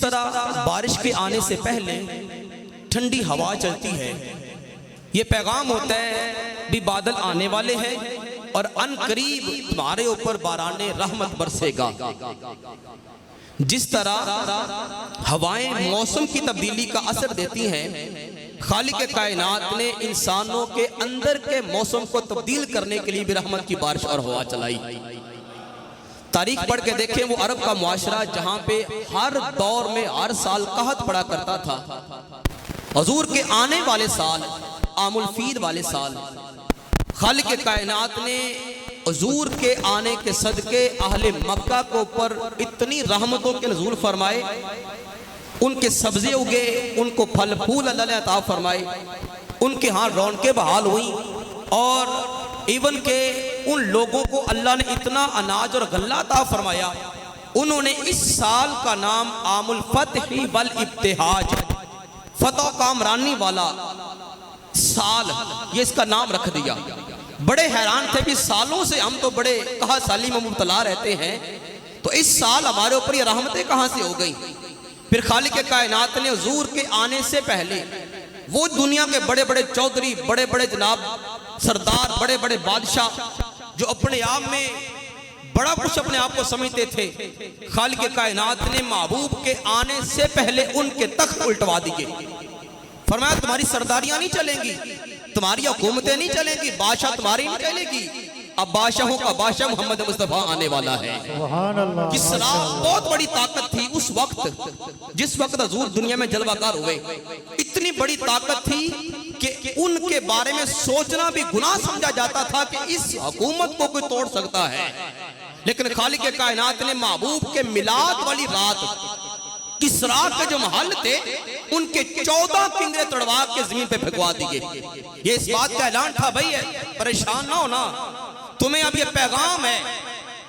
तरह बारिश के आने से पहले ठंडी हवा चलती है, ये पैगाम होता है भी बादल आने वाले हैं और अनकरीब तुम्हारे ऊपर बाराने रहमत बरसेगा। जिस तरह हवाएं मौसम की तब्दीली का असर देती हैं, खालिक कायनात ने इंसानों के अंदर के मौसम को तब्दील करने के लिए भी रहमत की बारिश और हवा चलाई। तारीख पढ़ के देखें, वो अरब का मुआशरा जहां पे हर दौर में हर साल कहत पड़ा करता था, हुजूर के आने वाले साल आमुल फील वाले साल खालिक कायनात ने हुजूर के आने के सदके अहले मक्का के ऊपर इतनी रहमतों के नज़ूल फरमाए, उनके सब्जे उगे, उनको फल फूल अल्लाह ने अता फरमाए, उनके यहाँ रौनकें बहाल हुई और इवन के उन लोगों को अल्लाह ने इतना अनाज और गल्ला अता फरमाया, उन्होंने इस साल का नाम आमुल फतह वल इब्तिहाज, फतह कामरानी वाला साल, ये इसका नाम रख दिया। बड़े हैरान थे कि सालों से हम तो बड़े कहा साली में मुब्तला रहते हैं, तो इस साल हमारे ऊपर ये रहमतें कहाँ से हो गई। फिर खालिक कायनात ने हुजूर के आने से पहले वो दुनिया के बड़े बड़े चौधरी, बड़े बड़े जनाब सरदार, बड़े बड़े बादशाह जो अपने आप में बड़ा कुछ अपने आप को समझते थे, खालिक कायनात ने महबूब के आने से पहले उनके तख्त उल्टवा दिए। फरमाया तुम्हारी सरदारियां नहीं चलेंगी, तुम्हारी हुकूमतें नहीं चलेंगी, बादशाह तुम्हारी नहीं चलेगी, अब बादशाहों का बादशाह मोहम्मद मुस्तफा आने वाला है। किसरा बहुत बड़ी ताकत थी उस वक्त, जिस वक्त हुजूर दुनिया में जलवाकार हुए, इतनी बड़ी ताकत थी कि उनके बारे में सोचना भी गुनाह समझा जाता था कि इस हुकूमत को कोई तोड़ सकता है। लेकिन खालिक कायनात ने महबूब के मिलाद वाली रात किसरा के जो महल थे उनके 14 किंगरे तड़वा के जमीन पे फेंकवा दिए। ये इस बात का ऐलान था, भाई परेशान ना होना, तुम्हें अब ये पैगाम है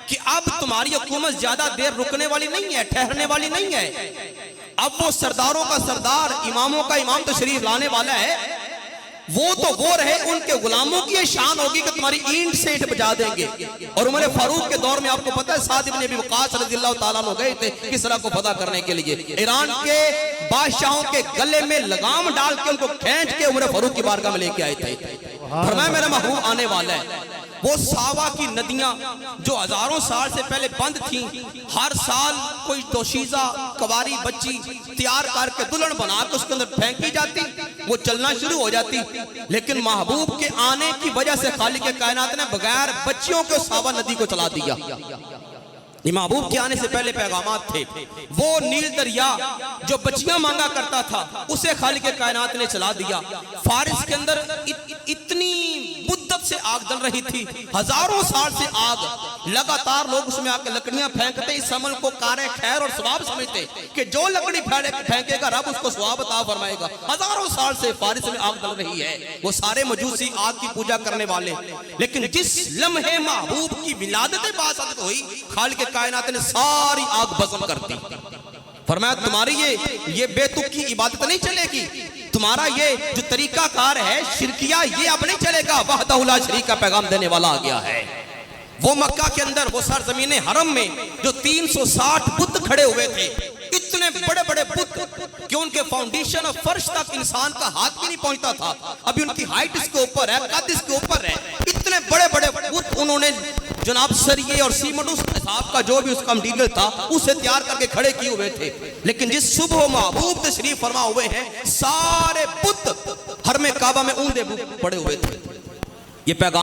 कि अब तुम्हारी हुकूमत ज्यादा देर रुकने वाली नहीं है, ठहरने वाली नहीं है। अब वो सरदारों का सरदार, इमामों का इमाम तशरीफ लाने वाला है, वो तो वो रहे, उनके गुलामों की शान होगी कि तुम्हारी ईंट से ईंट बजा देंगे। और उमर फारूक के दौर में आपको पता है साद इब्न अबी वक़ास रज़ियल्लाहु ताला अन्हु गए थे किसरा को फतह करने के लिए, ईरान के बादशाहों के गले में लगाम डाल के उनको खींच के उमर फारूक की बारगाह में लेके आए थे। फरमाया मेरा महबूब आने वाला है। वो सावा की नदियां जो हजारों साल से पहले बंद थीं, हर साल कोई दोशीजा कवारी बच्ची तैयार करके दुल्हन बना के उसके अंदर फेंकी जाती, वो चलना शुरू हो जाती। लेकिन महबूब के आने की वजह से खालिक कायनात ने बगैर बच्चियों के सावा नदी को चला दिया। महबूब के आने से पहले पैगामात थे, वो नील दरिया जो बच्चियां मांगा करता था उसे खालिक कायनात ने चला दिया। फारिस के अंदर इतनी मुद्दत से आग जल रही थी, हजारों साल से आग, लगातार लोग उसमें आके लकड़ियां फेंकते, इस अमल को कारे खैर और सवाब समझते कि जो लकड़ी फेंकेगा रब उसको सवाब अता फरमाएगा। हजारों साल से फारिस में आग जल रही है, वो सारे मजूसी आग की पूजा करने वाले। लेकिन जिस लम्हे महबूब की विलादत बासत हुई, खालिक कायनात ने सारी आग भस्म कर दी। फरमाया तुम्हारी ये बेतुक की इबादत नहीं चलेगी, तुम्हारा ये जो तरीका कार है शिरकिया, ये अब नहीं चलेगा। वहदहु ला शरीक का पैगाम देने वाला आ गया है। वो मक्का के अंदर वो सरजमीने हरम में जो 360 बुत खड़े हुए थे, इतने बड़े बड़े बुत कि उनके फाउंडेशन और फर्श तक इंसान का हाथ भी नहीं पहुंचता था। अभी उनकी हाइट इसके ऊपर है, कद इसके ऊपर है, इतने बड़े बड़े बुत उन्होंने जनाब सरिये और सीमेंट उस हिसाब का जो भी उसका मटीरियल था उसे तैयार करके खड़े किए हुए थे। लेकिन जिस सुबह महबूब तशरीफ फरमा हुए हैं, सारे बुत हरमे काबा में ऊंधे पड़े हुए थे। ये पैगाम